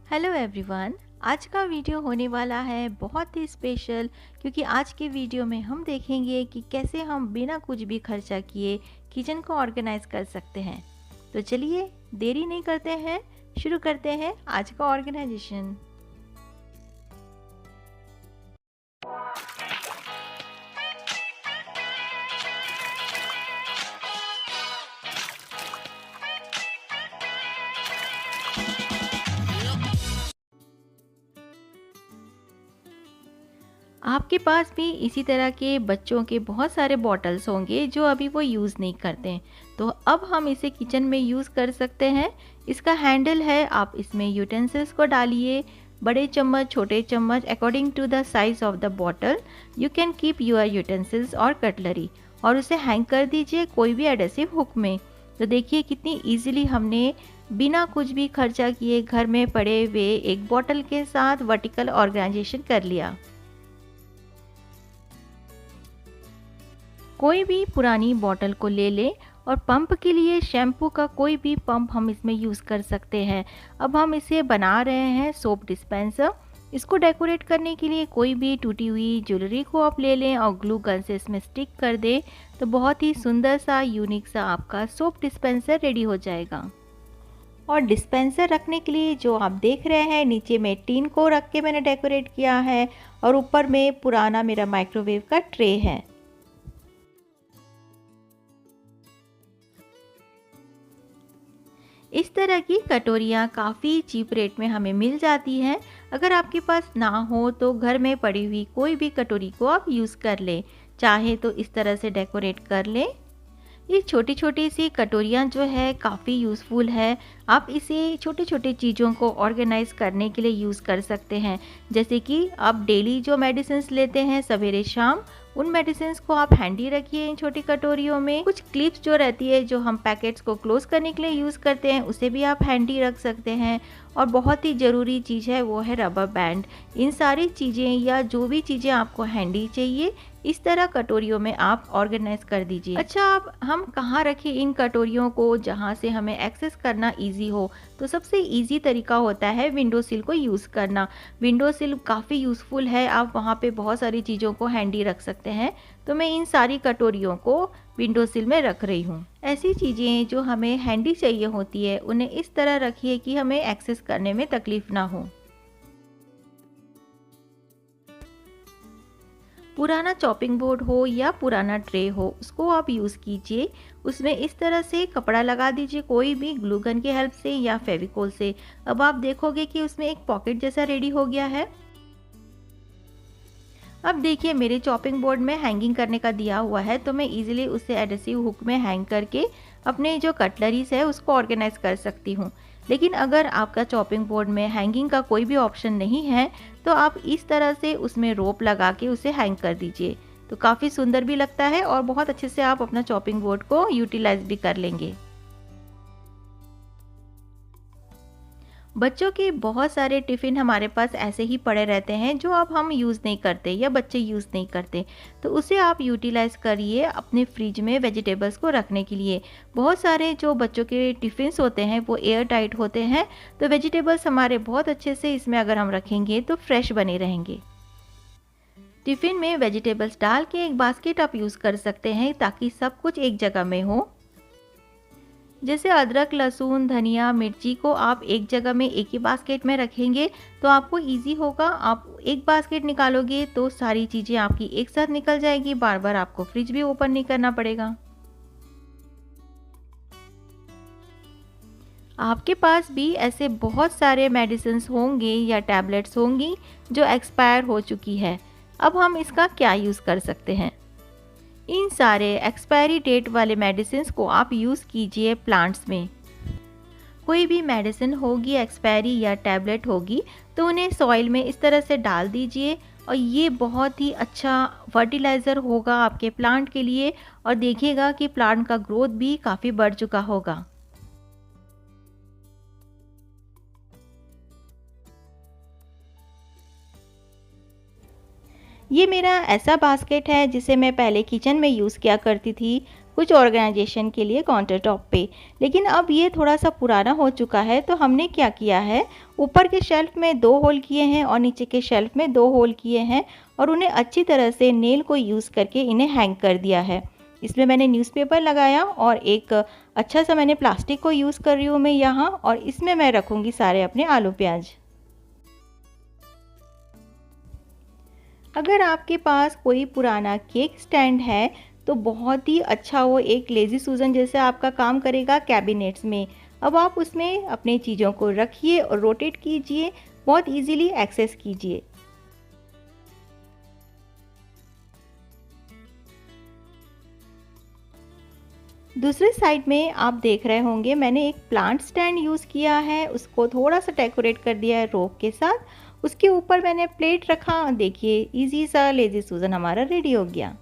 Hello everyone. आज का video होने वाला है बहुत ही स्पेशल, क्योंकि आज के वीडियो में हम देखेंगे कि कैसे हम बिना कुछ भी खर्चा किए किचन को ऑर्गेनाइज कर सकते हैं। तो चलिए देरी नहीं करते हैं, शुरू करते हैं आज का ऑर्गेनाइजेशन। आपके पास भी इसी तरह के बच्चों के बहुत सारे बॉटल्स होंगे जो अभी वो यूज़ नहीं करते हैं, तो अब हम इसे किचन में यूज़ कर सकते हैं। इसका हैंडल है, आप इसमें यूटेंसिल्स को डालिए, बड़े चम्मच छोटे चम्मच according to the size of the bottle. You can keep your utensils और कटलरी, और उसे हैंग कर दीजिए कोई भी एडेसिव हुक में। तो देखिए कितनी ईजिली हमने बिना कुछ भी खर्चा किए घर में पड़े हुए एक बॉटल के साथ वर्टिकल ऑर्गेनाइजेशन कर लिया। कोई भी पुरानी बॉटल को ले लें और पंप के लिए शैम्पू का कोई भी पंप हम इसमें यूज़ कर सकते हैं। अब हम इसे बना रहे हैं सोप डिस्पेंसर। इसको डेकोरेट करने के लिए कोई भी टूटी हुई ज्वेलरी को आप ले लें और ग्लू गन से इसमें स्टिक कर दें, तो बहुत ही सुंदर सा यूनिक सा आपका सोप डिस्पेंसर रेडी हो जाएगा। और डिस्पेंसर रखने के लिए जो आप देख रहे हैं, नीचे में टीन को रख के मैंने डेकोरेट किया है और ऊपर में पुराना मेरा माइक्रोवेव का ट्रे है। इस तरह की कटोरियाँ काफ़ी चीप रेट में हमें मिल जाती हैं। अगर आपके पास ना हो तो घर में पड़ी हुई कोई भी कटोरी को आप यूज़ कर लें, चाहे तो इस तरह से डेकोरेट कर लें। ये छोटी छोटी सी कटोरियाँ जो है काफ़ी यूज़फुल है। आप इसे छोटे छोटे चीज़ों को ऑर्गेनाइज करने के लिए यूज़ कर सकते हैं, जैसे कि आप डेली जो मेडिसिन्स लेते हैं सवेरे शाम, उन मेडिसिन्स को आप हैंडी रखिए इन छोटी कटोरियों में। कुछ क्लिप्स जो रहती है जो हम पैकेट्स को क्लोज करने के लिए यूज़ करते हैं, उसे भी आप हैंडी रख सकते हैं। और बहुत ही ज़रूरी चीज़ है वो है रबर बैंड। इन सारी चीज़ें या जो भी चीज़ें आपको हैंडी चाहिए, इस तरह कटोरियों में आप ऑर्गेनाइज कर दीजिए। अच्छा, अब हम कहाँ रखें इन कटोरियों को जहाँ से हमें एक्सेस करना इजी हो? तो सबसे इजी तरीका होता है विंडो सिल को यूज़ करना। विंडो सिल काफ़ी यूज़फुल है, आप वहाँ पे बहुत सारी चीज़ों को हैंडी रख सकते हैं। तो मैं इन सारी कटोरियों को विंडो सिल में रख रही हूँ। ऐसी चीज़ें जो हमें हैंडी चाहिए होती है, उन्हें इस तरह रखिए कि हमें एक्सेस करने में तकलीफ़ ना हो। पुराना चॉपिंग बोर्ड हो या पुराना ट्रे हो, उसको आप यूज़ कीजिए। उसमें इस तरह से कपड़ा लगा दीजिए, कोई भी ग्लू गन की हेल्प से या फेविकोल से। अब आप देखोगे कि उसमें एक पॉकेट जैसा रेडी हो गया है। अब देखिए मेरे चॉपिंग बोर्ड में हैंगिंग करने का दिया हुआ है, तो मैं इजीली उसे एडहेसिव हुक में हैंग करके अपने जो कटलरीज है उसको ऑर्गेनाइज कर सकती हूँ। लेकिन अगर आपका चॉपिंग बोर्ड में हैंगिंग का कोई भी ऑप्शन नहीं है, तो आप इस तरह से उसमें रोप लगा के उसे हैंग कर दीजिए, तो काफ़ी सुंदर भी लगता है और बहुत अच्छे से आप अपना चॉपिंग बोर्ड को यूटिलाइज भी कर लेंगे। बच्चों के बहुत सारे टिफ़िन हमारे पास ऐसे ही पड़े रहते हैं जो अब हम यूज़ नहीं करते या बच्चे यूज़ नहीं करते, तो उसे आप यूटिलाइज़ करिए अपने फ्रिज में वेजिटेबल्स को रखने के लिए। बहुत सारे जो बच्चों के टिफ़िन्स होते हैं वो एयर टाइट होते हैं, तो वेजिटेबल्स हमारे बहुत अच्छे से इसमें अगर हम रखेंगे तो फ्रेश बने रहेंगे। टिफ़िन में वेजिटेबल्स डाल के एक बास्केट आप यूज़ कर सकते हैं ताकि सब कुछ एक जगह में हो। जैसे अदरक, लहसुन, धनिया, मिर्ची को आप एक जगह में एक ही बास्केट में रखेंगे तो आपको इजी होगा। आप एक बास्केट निकालोगे तो सारी चीज़ें आपकी एक साथ निकल जाएगी, बार बार आपको फ्रिज भी ओपन नहीं करना पड़ेगा। आपके पास भी ऐसे बहुत सारे मेडिसिन्स होंगे या टैबलेट्स होंगी जो एक्सपायर हो चुकी है। अब हम इसका क्या यूज़ कर सकते हैं? इन सारे एक्सपायरी डेट वाले मेडिसिन्स को आप यूज़ कीजिए प्लांट्स में। कोई भी मेडिसिन होगी एक्सपायरी या टैबलेट होगी, तो उन्हें सॉइल में इस तरह से डाल दीजिए और ये बहुत ही अच्छा फर्टिलाइज़र होगा आपके प्लांट के लिए, और देखिएगा कि प्लांट का ग्रोथ भी काफ़ी बढ़ चुका होगा। ये मेरा ऐसा बास्केट है जिसे मैं पहले किचन में यूज़ किया करती थी कुछ ऑर्गेनाइजेशन के लिए काउंटर टॉप पे। लेकिन अब ये थोड़ा सा पुराना हो चुका है, तो हमने क्या किया है, ऊपर के शेल्फ में 2 होल किए हैं और नीचे के शेल्फ में 2 होल किए हैं और उन्हें अच्छी तरह से नेल को यूज़ करके इन्हें हैंग कर दिया है। इसमें मैंने न्यूज़पेपर लगाया और एक अच्छा सा मैंने प्लास्टिक को यूज़ कर रही हूँ मैं यहाँ, और इसमें मैं रखूँगी सारे अपने आलू प्याज। अगर आपके पास कोई पुराना केक स्टैंड है तो बहुत ही अच्छा वो एक लेज़ी सूजन जैसा आपका काम करेगा कैबिनेट्स में। अब आप उसमें अपनी चीज़ों को रखिए और रोटेट कीजिए, बहुत इजीली एक्सेस कीजिए। दूसरे साइड में आप देख रहे होंगे मैंने एक प्लांट स्टैंड यूज़ किया है, उसको थोड़ा सा डेकोरेट कर दिया है रोप के साथ। उसके ऊपर मैंने प्लेट रखा, देखिए इजी सा लेज़ी सूजन हमारा रेडी हो गया।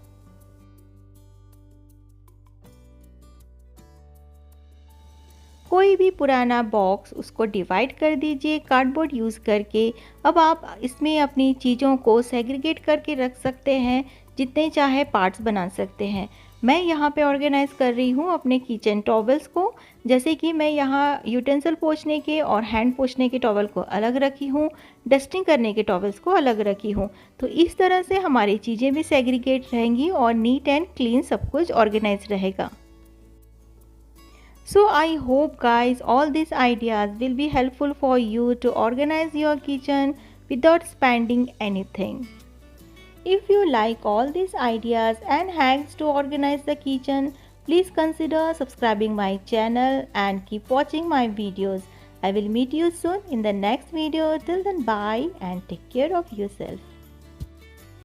कोई भी पुराना बॉक्स उसको डिवाइड कर दीजिए कार्डबोर्ड यूज़ करके। अब आप इसमें अपनी चीज़ों को सेग्रीगेट करके रख सकते हैं, जितने चाहे पार्ट्स बना सकते हैं। मैं यहाँ पे ऑर्गेनाइज़ कर रही हूँ अपने किचन टॉवल्स को, जैसे कि मैं यहाँ यूटेंसिल पोंछने के और हैंड पोंछने के टॉवल को अलग रखी हूँ, डस्टिंग करने के टॉवल्स को अलग रखी हूँ। तो इस तरह से हमारी चीज़ें भी सेग्रीगेट रहेंगी और नीट एंड क्लीन सब कुछ ऑर्गेनाइज रहेगा। So I hope guys all these ideas will be helpful for you to organize your kitchen without spending anything. If you like all these ideas and hacks to organize the kitchen, please consider subscribing my channel and keep watching my videos. I will meet you soon in the next video. Till then, bye and take care of yourself.